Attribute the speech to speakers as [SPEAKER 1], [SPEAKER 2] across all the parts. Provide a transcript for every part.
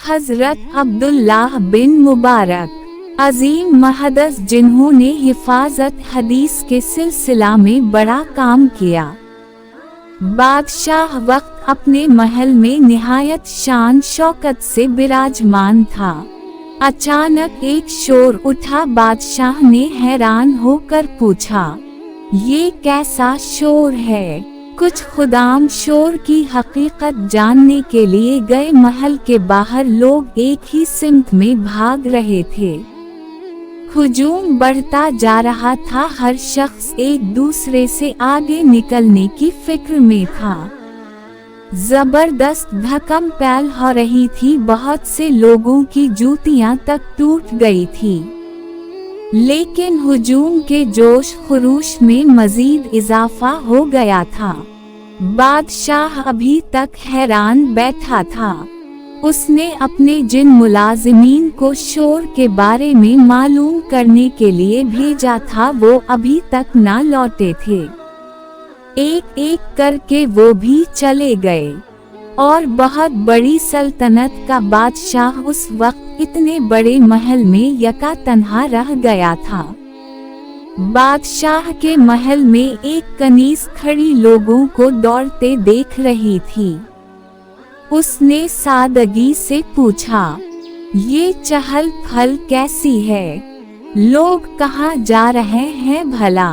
[SPEAKER 1] हज़रत अब्दुल्लाह बिन मुबारक अजीम महदस, जिन्होंने हिफाजत हदीस के सिलसिला में बड़ा काम किया। बादशाह वक्त अपने महल में निहायत शान शौकत से विराजमान था। अचानक एक शोर उठा। बादशाह ने हैरान होकर पूछा, ये कैसा शोर है? कुछ खुदाम शोर की हकीकत जानने के लिए गए। महल के बाहर लोग एक ही सिमत में भाग रहे थे। हुजूम बढ़ता जा रहा था। हर शख्स एक दूसरे से आगे निकलने की फिक्र में था। जबरदस्त धक्कम पैल हो रही थी। बहुत से लोगों की जूतियां तक टूट गई थी। लेकिन हुजूम के जोश खरूश में मजीद इजाफा हो गया था। बादशाह अभी तक हैरान बैठा था। उसने अपने जिन मुलाजिमीन को शोर के बारे में मालूम करने के लिए भेजा था, वो अभी तक ना लौटे थे। एक एक करके वो भी चले गए और बहुत बड़ी सल्तनत का बादशाह उस वक्त इतने बड़े महल में यका तन्हा रह गया था। बादशाह के महल में एक कनीज खड़ी लोगों को दौड़ते देख रही थी। उसने सादगी से पूछा, ये चहल पहल कैसी है? लोग कहाँ जा रहे हैं भला?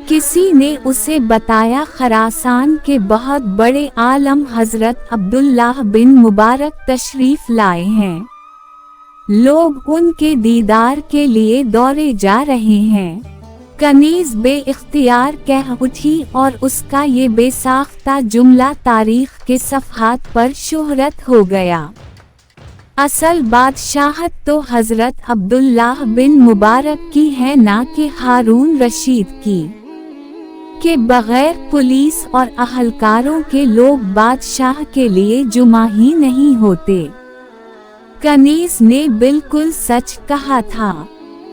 [SPEAKER 1] किसी ने उसे बताया, खरासान के बहुत बड़े आलम हजरत अब्दुल्लाह बिन मुबारक तशरीफ लाए हैं। लोग उनके दीदार के लिए दौड़े जा रहे हैं। कनीज बे-इख्तियार कह उठी और उसका ये बेसाख्ता जुमला तारीख के सफ़हात पर शोहरत हो गया। असल बादशाहत तो हजरत अब्दुल्लाह बिन मुबारक की है, ना कि हारून रशीद की। के बगैर पुलिस और अहलकारों के लोग बादशाह के लिए जुमा ही नहीं होते। कनीज ने बिल्कुल सच कहा था।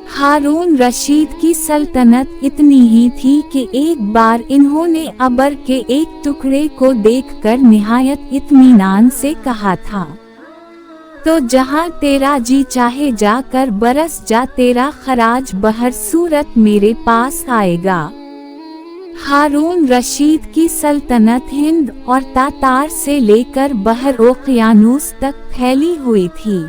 [SPEAKER 1] हारून रशीद की सल्तनत इतनी ही थी कि एक बार इन्होंने अबर के एक टुकड़े को देखकर निहायत इत्मीनान से कहा था, तो जहां तेरा जी चाहे जाकर बरस जा, तेरा खराज बहर सूरत मेरे पास आएगा। हारून रशीद की सल्तनत हिंद और तातार से लेकर बहर ओकियानूस तक फैली हुई थी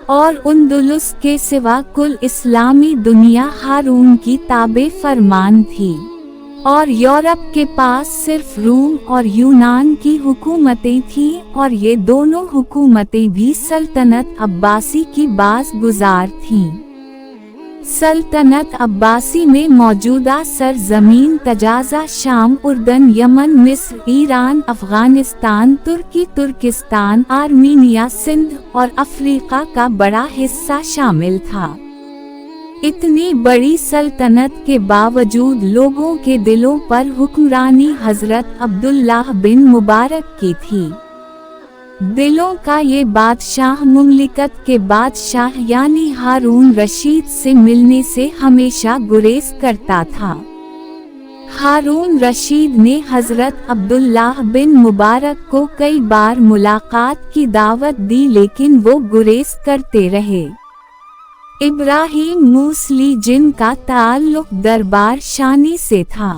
[SPEAKER 1] और अंदलुस के सिवा कुल इस्लामी दुनिया हारून की ताबे फरमान थी और यूरोप के पास सिर्फ रूम और यूनान की हुकूमतें थीं और ये दोनों हुकूमतें भी सल्तनत अब्बासी की बाज़ गुजार थीं। सल्तनत अब्बासी में मौजूदा सरजमीन तजाज़ा, शाम, उर्दन, यमन, मिस्र, ईरान, अफगानिस्तान, तुर्की, तुर्किस्तान, आर्मीनिया, सिंध और अफ्रीका का बड़ा हिस्सा शामिल था। इतनी बड़ी सल्तनत के बावजूद लोगों के दिलों पर हुक्मरानी हजरत अब्दुल्लाह बिन मुबारक की थी। दिलों का ये बादशाह मुमलिकत के बादशाह यानी हारून रशीद से मिलने से हमेशा गुरेज करता था। हारून रशीद ने हजरत अब्दुल्लाह बिन मुबारक को कई बार मुलाकात की दावत दी, लेकिन वो गुरेज करते रहे। इब्राहिम मूसली, जिनका ताल्लुक दरबार शानी से था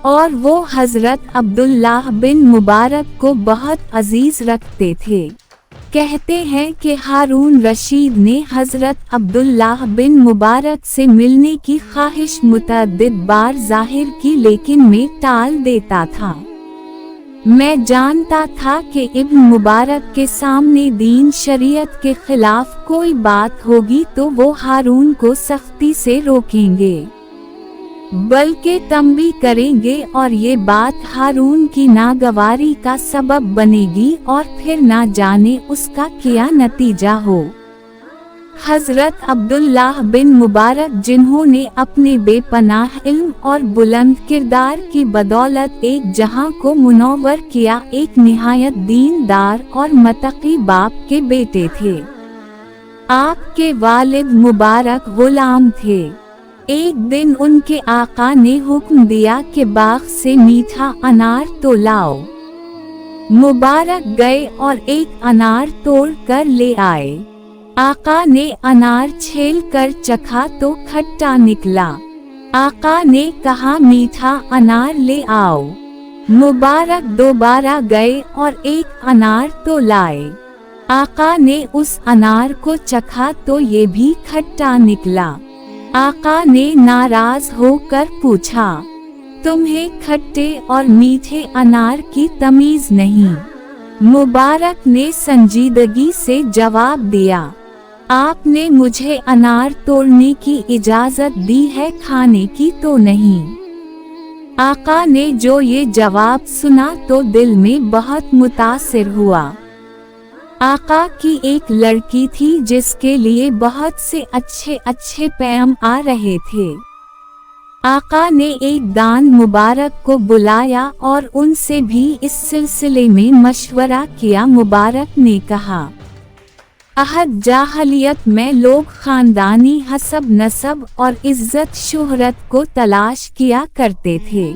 [SPEAKER 1] और वो हजरत अब्दुल्लाह बिन मुबारक को बहुत अजीज रखते थे, कहते हैं कि हारून रशीद ने हजरत अब्दुल्लाह बिन मुबारक से मिलने की ख्वाहिश मुतअद्दिद बार जाहिर की, लेकिन मैं टाल देता था। मैं जानता था कि इब्न मुबारक के सामने दीन शरीयत के खिलाफ कोई बात होगी तो वो हारून को सख्ती से रोकेंगे, बल्कि तंबी करेंगे और ये बात हारून की नागवारी का सबब बनेगी और फिर ना जाने उसका क्या नतीजा हो। हजरत अब्दुल्लाह बिन मुबारक, जिन्होंने अपने बेपनाह इल्म और बुलंद किरदार की बदौलत एक जहां को मुनव्वर किया, एक निहायत दीनदार और मतकी बाप के बेटे थे। आपके वालिद मुबारक गुलाम थे। एक दिन उनके आका ने हुक्म दिया कि बाग से मीठा अनार तो लाओ। मुबारक गए और एक अनार तोड़ कर ले आए। आका ने अनार छील कर चखा तो खट्टा निकला। आका ने कहा मीठा अनार ले आओ। मुबारक दोबारा गए और एक अनार तो लाए। आका ने उस अनार को चखा तो ये भी खट्टा निकला। आका ने नाराज होकर पूछा, तुम्हें खट्टे और मीठे अनार की तमीज नहीं। मुबारक ने संजीदगी से जवाब दिया, आपने मुझे अनार तोड़ने की इजाजत दी है, खाने की तो नहीं। आका ने जो ये जवाब सुना तो दिल में बहुत मुतासिर हुआ। आका की एक लड़की थी जिसके लिए बहुत से अच्छे अच्छे पैगाम आ रहे थे। आका ने एक दान मुबारक को बुलाया और उनसे भी इस सिलसिले में मशवरा किया। मुबारक ने कहा, अहद जाहलियत में लोग खानदानी हसब नसब और इज्जत शोहरत को तलाश किया करते थे।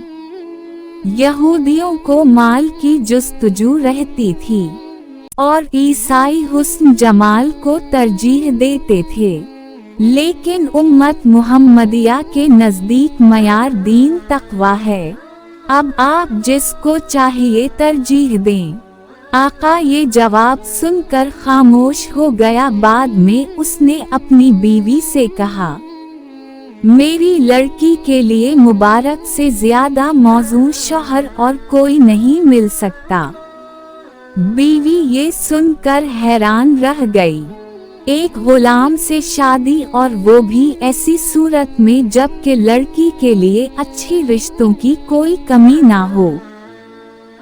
[SPEAKER 1] यहूदियों को माल की जुस्तजू रहती थी और ईसाई हुस्न जमाल को तरजीह देते थे, लेकिन उम्मत मुहम्मदिया के नजदीक मयार दीन तक़वा है। अब आप जिसको चाहिए तरजीह दें। आका ये जवाब सुनकर खामोश हो गया। बाद में उसने अपनी बीवी से कहा, मेरी लड़की के लिए मुबारक से ज्यादा मौजूद शौहर और कोई नहीं मिल सकता। बीवी ये सुनकर हैरान रह गई। एक गुलाम से शादी, और वो भी ऐसी सूरत में जबकि लड़की के लिए अच्छी रिश्तों की कोई कमी ना हो।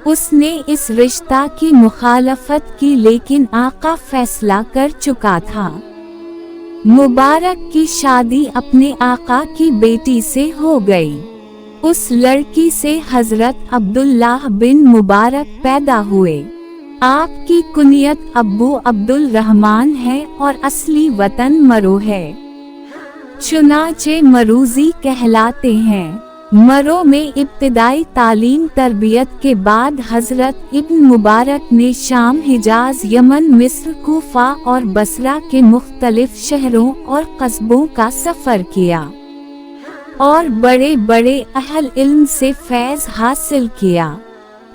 [SPEAKER 1] उसने इस रिश्ता की मुखालफत की, लेकिन आका फैसला कर चुका था। मुबारक की शादी अपने आका की बेटी से हो गई। उस लड़की से हजरत अब्दुल्लाह बिन मुबारक पैदा हुए। आपकी कुनियत अब्बू अब्दुल रहमान है और असली वतन मरो है, चुनाचे मरूजी कहलाते हैं। मरो में इब्तिदाई तालीम तरबियत के बाद हजरत इब्न मुबारक ने शाम, हिजाज, यमन, मिस्र, कूफा और बसरा के मुख्तलिफ शहरों और कस्बों का सफ़र किया और बड़े बड़े अहल इल्म से फैज़ हासिल किया।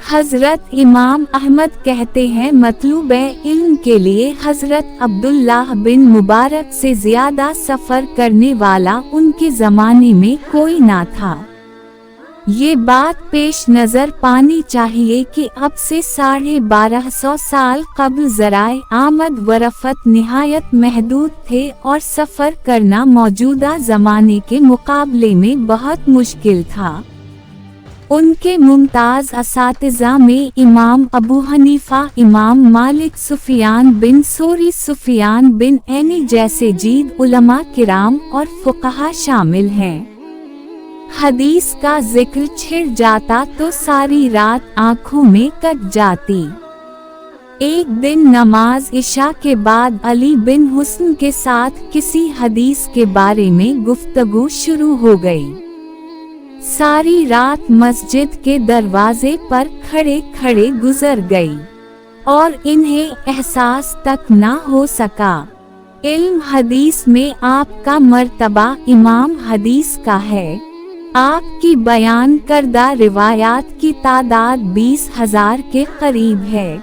[SPEAKER 1] हजरत इमाम अहमद कहते हैं, मतलूब इल्म के लिए हजरत अब्दुल्लाह बिन मुबारक से ज्यादा सफ़र करने वाला उनके ज़माने में कोई ना था। ये बात पेश नज़र पानी चाहिए कि अब से 1250 साल कबल ज़राए आमद व रफ़त निहायत महदूद थे और सफ़र करना मौजूदा ज़माने के मुकाबले में बहुत मुश्किल था। उनके मुमताज़ असातिज़ा में इमाम अबू हनीफा, इमाम मालिक, सुफियान बिन सोरी, सुफियान बिन ऐनी जैसे जीद उलमा किराम और फुक़हा शामिल हैं। हदीस का जिक्र छिड़ जाता तो सारी रात आँखों में कट जाती। एक दिन नमाज इशा के बाद अली बिन हुस्न के साथ किसी हदीस के बारे में गुफ्तगू शुरू हो गई। सारी रात मस्जिद के दरवाजे पर खड़े खड़े गुजर गई और इन्हें एहसास तक ना हो सका। इल्म हदीस में आपका मर्तबा इमाम हदीस का है। आपकी बयान करदा रिवायात की तादाद 20,000 के करीब है।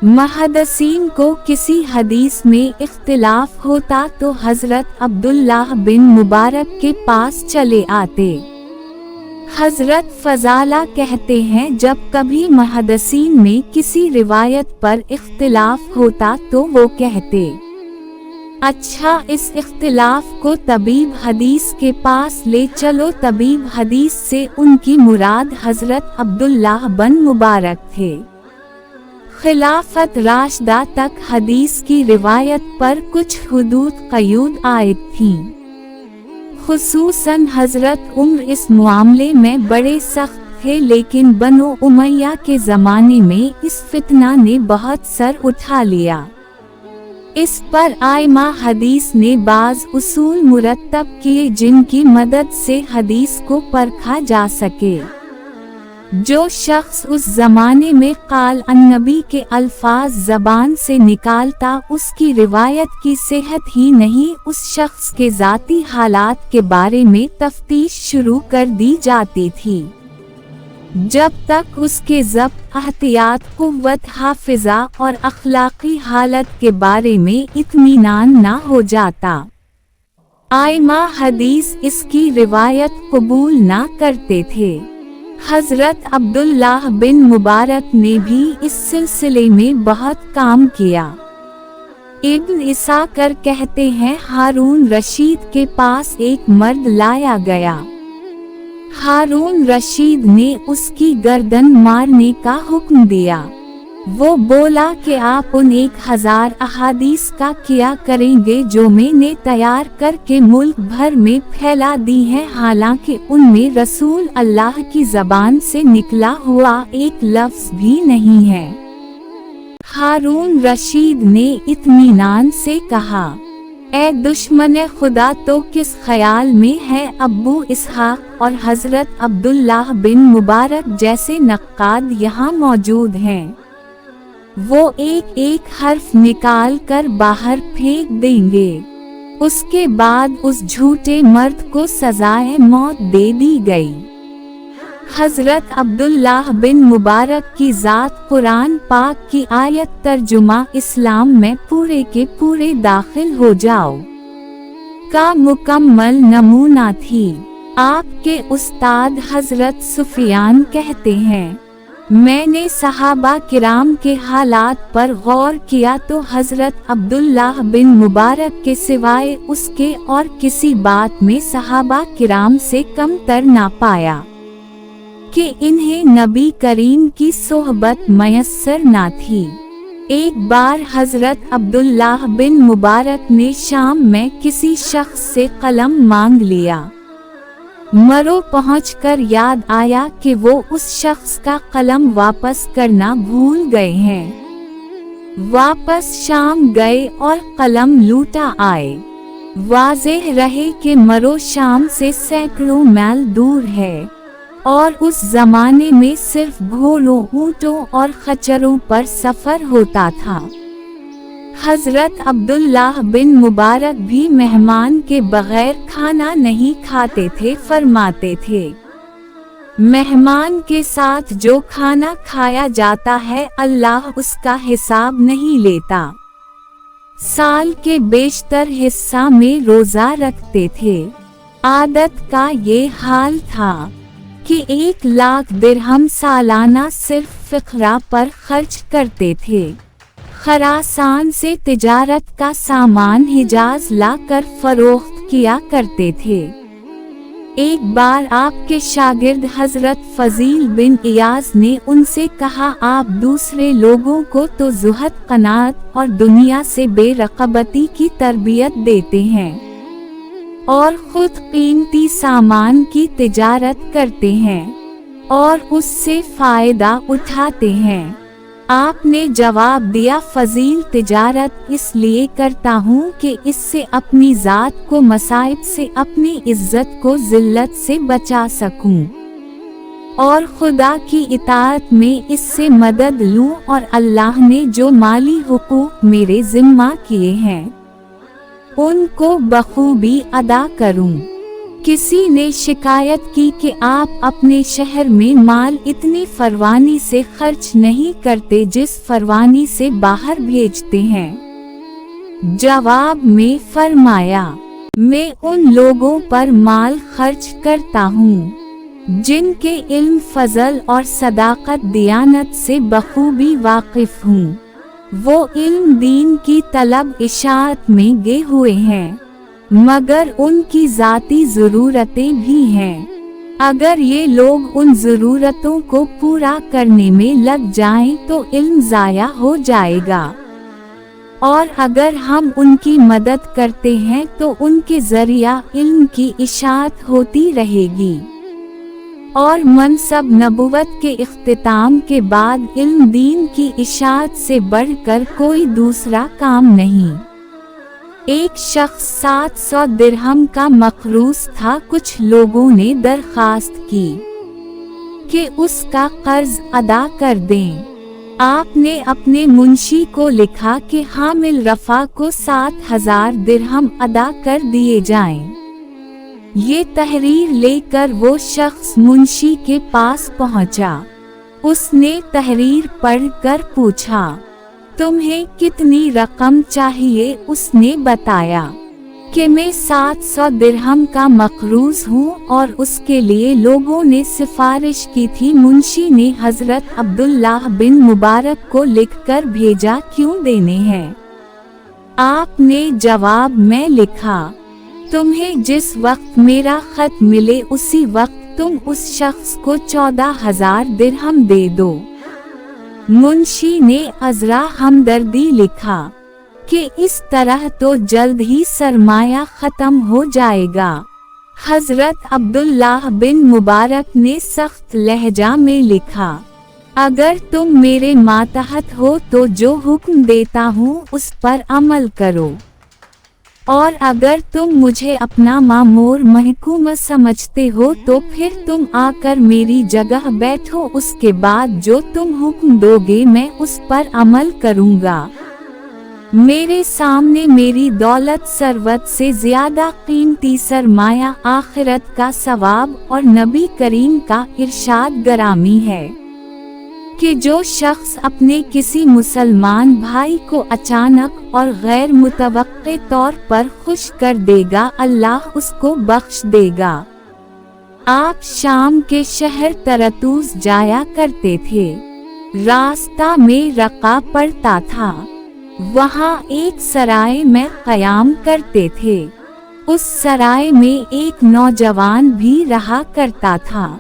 [SPEAKER 1] मुहद्दिसीन को किसी हदीस में इख्तिलाफ होता तो हजरत अब्दुल्लाह बिन मुबारक के पास चले आते। हजरत फजाला कहते हैं, जब कभी मुहद्दिसीन में किसी रिवायत पर इख्तिलाफ होता तो वो कहते, अच्छा इस इख्तिलाफ को तबीब हदीस के पास ले चलो। तबीब हदीस से उनकी मुराद हजरत अब्दुल्लाह बिन मुबारक थे। खिलाफत राशिदा तक हदीस की रिवायत पर कुछ हुदूद क़यूद आयत थीं। खुसूसन हजरत उमर इस मामले में बड़े सख्त थे, लेकिन बनो उमैया के ज़माने में इस फितना ने बहुत सर उठा लिया। इस पर आइमा हदीस ने बाज़ उसूल मुरत्तब किए जिनकी मदद से हदीस को परखा जा सके। जो शख्स उस ज़माने में क़ाल अन्नबी के अल्फाज ज़बान से निकालता उसकी रिवायत की सेहत ही नहीं, उस शख्स के ज़ाती हालात के बारे में तफ्तीश शुरू कर दी जाती थी जब तक उसके ज़ब्त, एहतियात, कुव्वत, हाफिज़ा और अखलाक़ी हालत के बारे में इत्मीनान ना हो जाता। आइमा हदीस इसकी रिवायत कबूल ना करते थे। हज़रत अब्दुल्लाह बिन मुबारक ने भी इस सिलसिले में बहुत काम किया। इब्न इसाकर कहते हैं हारून रशीद के पास एक मर्द लाया गया। हारून रशीद ने उसकी गर्दन मारने का हुक्म दिया। वो बोला कि आप उन 1000 अहादीस का क्या करेंगे जो मैंने तैयार करके मुल्क भर में फैला दी हैं, हालांकि उनमें रसूल अल्लाह की ज़बान से निकला हुआ एक लफ्ज़ भी नहीं है। हारून रशीद ने इत्मीनान से कहा, ए दुश्मन खुदा, तो किस ख्याल में है? अब्बू इसहाक और हज़रत अब्दुल्लाह बिन मुबारक जैसे नक्काद यहाँ मौजूद हैं। वो एक एक हर्फ निकाल कर बाहर फेंक देंगे। उसके बाद उस झूठे मर्द को सजाए मौत दे दी गई। हज़रत अब्दुल्लाह बिन मुबारक की ज़ात कुरान पाक की आयत तर्जुमा इस्लाम में पूरे के पूरे दाखिल हो जाओ का मुकम्मल नमूना थी। आपके उस्ताद हज़रत सुफियान कहते हैं, मैंने सहाबा किराम के हालात पर गौर किया तो हज़रत अब्दुल्लाह बिन मुबारक के सिवाय उसके और किसी बात में सहाबा किराम से कम तर ना पाया कि इन्हें नबी करीम की सोहबत मयस्सर ना थी। एक बार हज़रत अब्दुल्लाह बिन मुबारक ने शाम में किसी शख्स से कलम मांग लिया। मरो पहुंचकर याद आया कि वो उस शख्स का कलम वापस करना भूल गए हैं। वापस शाम गए और कलम लूटा आए। वाज़ेह रहे कि मरो शाम से सैकड़ों मील दूर है और उस जमाने में सिर्फ घोड़ों, ऊँटों और खच्चरों पर सफ़र होता था। हज़रत अब्दुल्लाह बिन मुबारक भी मेहमान के बगैर खाना नहीं खाते थे। फरमाते थे, मेहमान के साथ जो खाना खाया जाता है अल्लाह उसका हिसाब नहीं लेता। साल के बेशतर हिस्सा में रोज़ा रखते थे। आदत का ये हाल था कि 1,00,000 दिरहम सालाना सिर्फ फ़िक्रा पर खर्च करते थे। खरासान से तिजारत का सामान हिजाज लाकर फरोख्त किया करते थे। एक बार आपके शागिर्द हज़रत फ़ज़ील बिन इयाज़ ने उनसे कहा, आप दूसरे लोगों को तो ज़ुहद, क़नाअत और दुनिया से बेरग़बती की तरबियत देते हैं और ख़ुद कीमती सामान की तिजारत करते हैं और उससे फ़ायदा उठाते हैं। आपने जवाब दिया, फ़ज़ील, तिजारत इसलिए करता हूँ कि इससे अपनी ज़ात को मसाइब से, अपनी इज़्ज़त को ज़िल्लत से बचा सकूँ और खुदा की इताअत में इससे मदद लूँ और अल्लाह ने जो माली हुकूक मेरे ज़िम्मा किए हैं उनको बखूबी अदा करूँ। किसी ने शिकायत की कि आप अपने शहर में माल इतनी फरवानी से खर्च नहीं करते जिस फरवानी से बाहर भेजते हैं। जवाब में फरमाया, मैं उन लोगों पर माल खर्च करता हूँ जिनके इल्म, फजल और सदाकत, दियानत से बखूबी वाकिफ हूँ। वो इल्म दीन की तलब, इशाअत में गे हुए हैं, मगर उनकी ज़ाती ज़रूरतें भी हैं। अगर ये लोग उन ज़रूरतों को पूरा करने में लग जाएं तो इल्म ज़ाया हो जाएगा, और अगर हम उनकी मदद करते हैं तो उनके ज़रिया इल्म की इशाअत होती रहेगी। और मनसब नबुवत के इख्तिताम के बाद इल्म दीन की इशाअत से बढ़कर कोई दूसरा काम नहीं। एक शख्स 700 दिरहम का मकरूज था। कुछ लोगों ने दरखास्त की, कि उसका कर्ज अदा कर दें। आपने अपने मुंशी को लिखा कि हामिल रफ़ा को 7,000 दिरहम अदा कर दिए जाएं। ये तहरीर लेकर वो शख्स मुंशी के पास पहुंचा। उसने तहरीर पढ़कर पूछा, तुम्हें कितनी रकम चाहिए? उसने बताया कि मैं 700 दिरहम का मक़रूज़ हूँ और उसके लिए लोगों ने सिफारिश की थी। मुंशी ने हज़रत अब्दुल्लाह बिन मुबारक को लिखकर भेजा, क्यों देने हैं? आपने जवाब में लिखा, तुम्हें जिस वक्त मेरा खत मिले उसी वक्त तुम उस शख्स को 14,000 दिरहम दे दो। मुंशी ने अज़रा हमदर्दी लिखा कि इस तरह तो जल्द ही सरमाया ख़त्म हो जाएगा। हज़रत अब्दुल्लाह बिन मुबारक ने सख्त लहजा में लिखा, अगर तुम मेरे मातहत हो तो जो हुक्म देता हूँ उस पर अमल करो, और अगर तुम मुझे अपना मामूर महकूम समझते हो तो फिर तुम आकर मेरी जगह बैठो। उसके बाद जो तुम हुक्म दोगे मैं उस पर अमल करूँगा। मेरे सामने मेरी दौलत सरवत से ज़्यादा कीमती सरमाया आखिरत का सवाब और नबी करीम का इरशाद गरामी है कि जो शख्स अपने किसी मुसलमान भाई को अचानक और गैर मुतवक्के तौर पर खुश कर देगा, अल्लाह उसको बख्श देगा। आप शाम के शहर तरतूस जाया करते थे। रास्ता में रक़ा पड़ता था। वहाँ एक सराय में क़याम करते थे। उस सराय में एक नौजवान भी रहा करता था।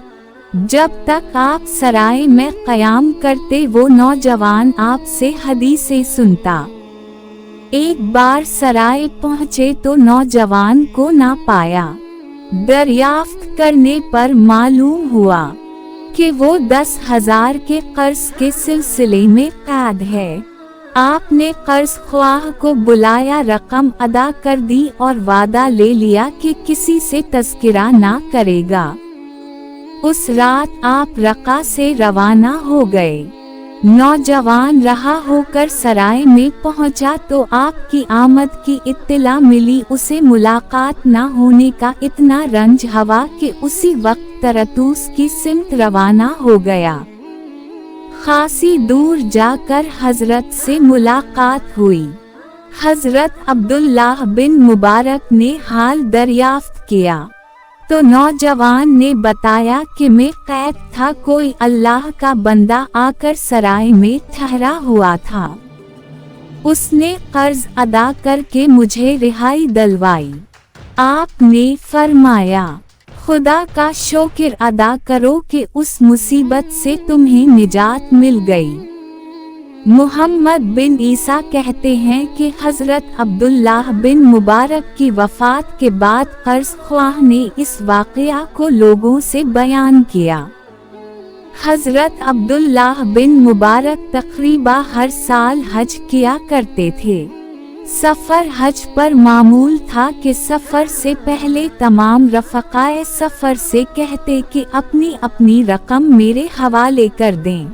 [SPEAKER 1] जब तक आप सराय में क़याम करते वो नौजवान आपसे हदीसें सुनता। एक बार सराय पहुँचे तो नौजवान को ना पाया। दरियाफ्त करने पर मालूम हुआ कि वो 10,000 के कर्ज के सिलसिले में कैद है। आपने कर्ज ख्वाह को बुलाया, रकम अदा कर दी और वादा ले लिया कि किसी से तज़किरा ना करेगा। उस रात आप रक़ा से रवाना हो गए। नौजवान रहा होकर सराय में पहुंचा तो आपकी आमद की इत्तला मिली। उसे मुलाकात न होने का इतना रंज हवा कि उसी वक्त तरतूस की सिमत रवाना हो गया। खासी दूर जाकर हजरत से मुलाकात हुई। हजरत अब्दुल्लाह बिन मुबारक ने हाल दरियाफ्त किया तो नौजवान ने बताया कि मैं कैद था, कोई अल्लाह का बंदा आकर सराय में ठहरा हुआ था। उसने कर्ज अदा करके मुझे रिहाई दिलवाई। आपने फरमाया, खुदा का शुक्र अदा करो कि उस मुसीबत से तुम्हें निजात मिल गई। मुहम्मद बिन ईसा कहते हैं कि हज़रत अब्दुल्लाह बिन मुबारक की वफ़ात के बाद कर्ज ख्वाह ने इस वाक़या को लोगों से बयान किया। हज़रत अब्दुल्लाह बिन मुबारक तक़रीबा हर साल हज किया करते थे। सफ़र हज पर मामूल था कि सफ़र से पहले तमाम रफ़क़ाए सफ़र से कहते कि अपनी अपनी रकम मेरे हवाले कर दें।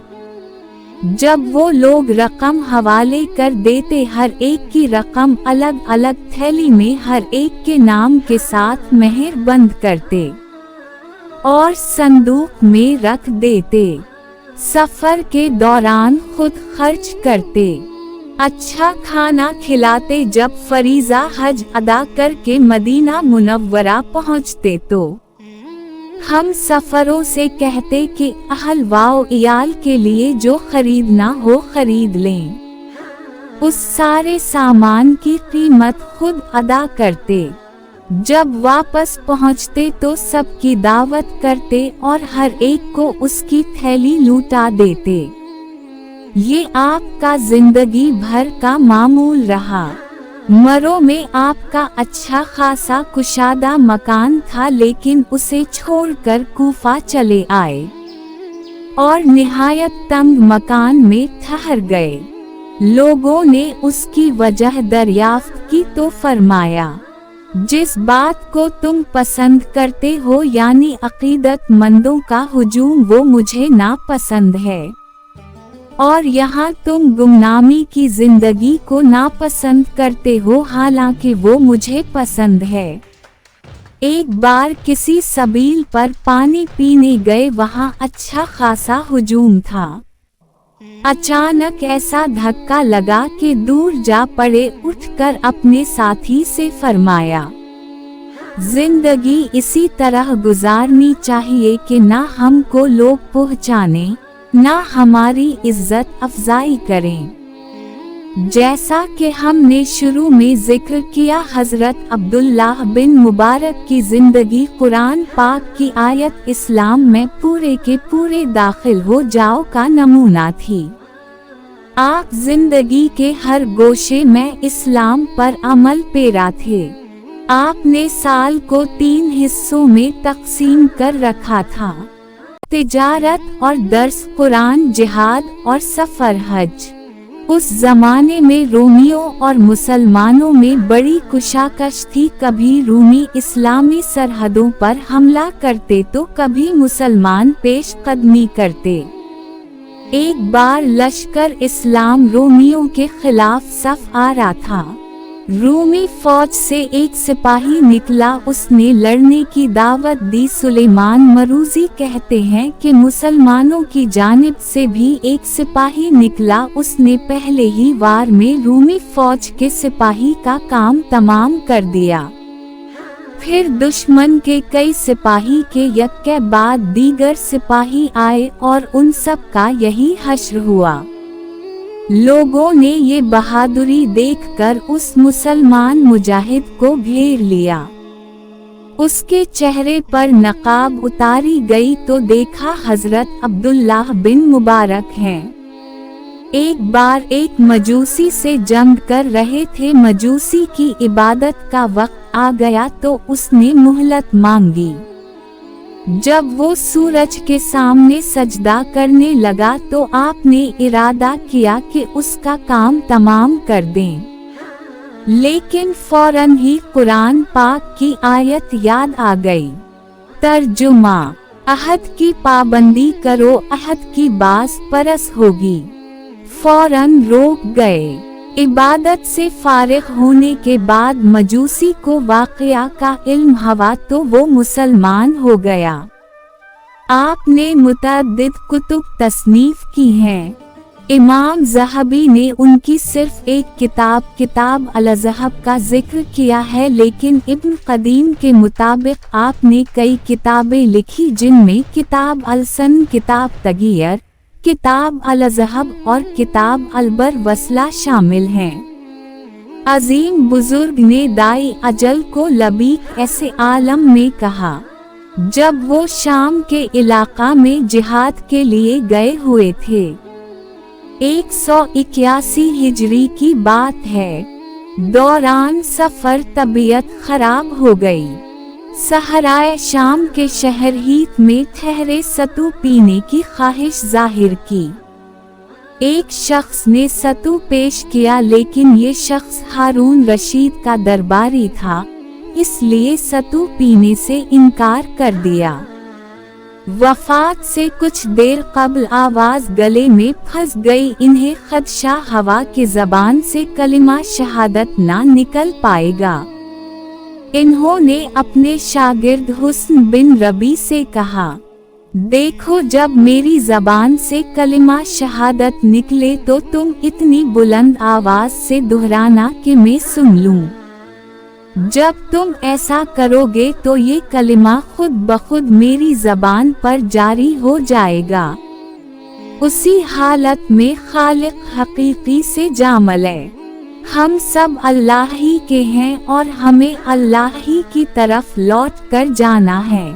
[SPEAKER 1] जब वो लोग रकम हवाले कर देते, हर एक की रकम अलग अलग थैली में हर एक के नाम के साथ मेहर बंद करते और संदूक में रख देते। सफर के दौरान खुद खर्च करते, अच्छा खाना खिलाते। जब फरीज़ा हज अदा करके मदीना मुनव्वरा पहुँचते तो हम सफरों से कहते कि अहल वाओ इयाल के लिए जो खरीदना हो खरीद लें। उस सारे सामान की कीमत खुद अदा करते। जब वापस पहुंचते तो सबकी दावत करते और हर एक को उसकी थैली लूटा देते। ये आपका जिंदगी भर का मामूल रहा। मरो में आपका अच्छा खासा कुशादा मकान था, लेकिन उसे छोड़कर कूफा चले आए और निहायत तंग मकान में ठहर गए। लोगों ने उसकी वजह दरियाफ्त की तो फरमाया, जिस बात को तुम पसंद करते हो यानी अकीदतमंदों का हुजूम, वो मुझे नापसंद है। और यहाँ तुम गुमनामी की जिंदगी को नापसंद करते हो, हालांकि वो मुझे पसंद है। एक बार किसी सबील पर पानी पीने गए, वहाँ अच्छा खासा हुजूम था। अचानक ऐसा धक्का लगा कि दूर जा पड़े। उठकर अपने साथी से फरमाया, जिंदगी इसी तरह गुजारनी चाहिए कि ना हमको लोग पहचाने, ना हमारी इज्जत अफजाई करें। जैसा कि हमने शुरू में जिक्र किया, हजरत अब्दुल्लाह बिन मुबारक की जिंदगी कुरान पाक की आयत इस्लाम में पूरे के पूरे दाखिल हो जाओ का नमूना थी। आप जिंदगी के हर गोशे में इस्लाम पर अमल पेरा थे। आपने साल को 3 हिस्सों में तकसीम कर रखा था, तिजारत और दर्स कुरान, जिहाद और सफर हज। उस जमाने में रोमियों और मुसलमानों में बड़ी कुशाकश थी। कभी रूमी इस्लामी सरहदों पर हमला करते तो कभी मुसलमान पेश कदमी करते। एक बार लश्कर इस्लाम रोमियों के खिलाफ सफ आ रहा था। रूमी फौज से एक सिपाही निकला, उसने लड़ने की दावत दी। सुलेमान मरूजी कहते हैं कि मुसलमानों की जानिब से भी एक सिपाही निकला, उसने पहले ही वार में रूमी फौज के सिपाही का काम तमाम कर दिया। फिर दुश्मन के कई सिपाही के एक के बाद दीगर सिपाही आए और उन सब का यही हश्र हुआ। लोगों ने ये बहादुरी देखकर उस मुसलमान मुजाहिद को घेर लिया। उसके चेहरे पर नकाब उतारी गई तो देखा हजरत अब्दुल्लाह बिन मुबारक हैं। एक बार एक मजूसी से जंग कर रहे थे। मजूसी की इबादत का वक्त आ गया तो उसने मोहलत मांगी। जब वो सूरज के सामने सजदा करने लगा तो आपने इरादा किया कि उसका काम तमाम कर दें, लेकिन फौरन ही कुरान पाक की आयत याद आ गई। तर्जुमा, अहद की पाबंदी करो, अहद की बास परस होगी। फौरन रोक गए। इबादत से फारिग होने के बाद मजूसी को वाक़या का इल्म हुआ तो वो मुसलमान हो गया। आपने मुतअद्दिद कुतुब तसनीफ की हैं। इमाम ज़हबी ने उनकी सिर्फ एक किताब अल-ज़हब का जिक्र किया है, लेकिन इब्न क़दीम के मुताबिक आपने कई किताबें लिखी, जिनमें किताब अल-सन, किताब तगीयर, किताब अल-ज़हब और किताब अल-बर वसला शामिल हैं। अजीम बुजुर्ग ने दाई अजल को लबीक ऐसे आलम में कहा जब वो शाम के इलाका में जिहाद के लिए गए हुए थे। 181 हिजरी की बात है। दौरान सफर तबीयत खराब हो गई। सहराए शाम के शहर हीथ में ठहरे सतू पीने की ख्वाहिश जाहिर की। एक शख्स ने सतू पेश किया, लेकिन ये शख्स हारून रशीद का दरबारी था, इसलिए सतू पीने से इनकार कर दिया। वफात से कुछ देर कबल आवाज गले में फंस गई। इन्हें खदशा हवा की जबान से कलिमा शहादत ना निकल पाएगा। इन्होंने अपने शागिर्द हुस्न बिन रबी से कहा, देखो, जब मेरी जबान से कलिमा शहादत निकले तो तुम इतनी बुलंद आवाज से दोहराना कि मैं सुन लूं। जब तुम ऐसा करोगे तो ये कलिमा खुद बखुद मेरी जबान पर जारी हो जाएगा। उसी हालत में खालिक हकीकी से जा मिले। हम सब अल्लाह ही के हैं और हमें अल्लाह ही की तरफ लौट कर जाना है।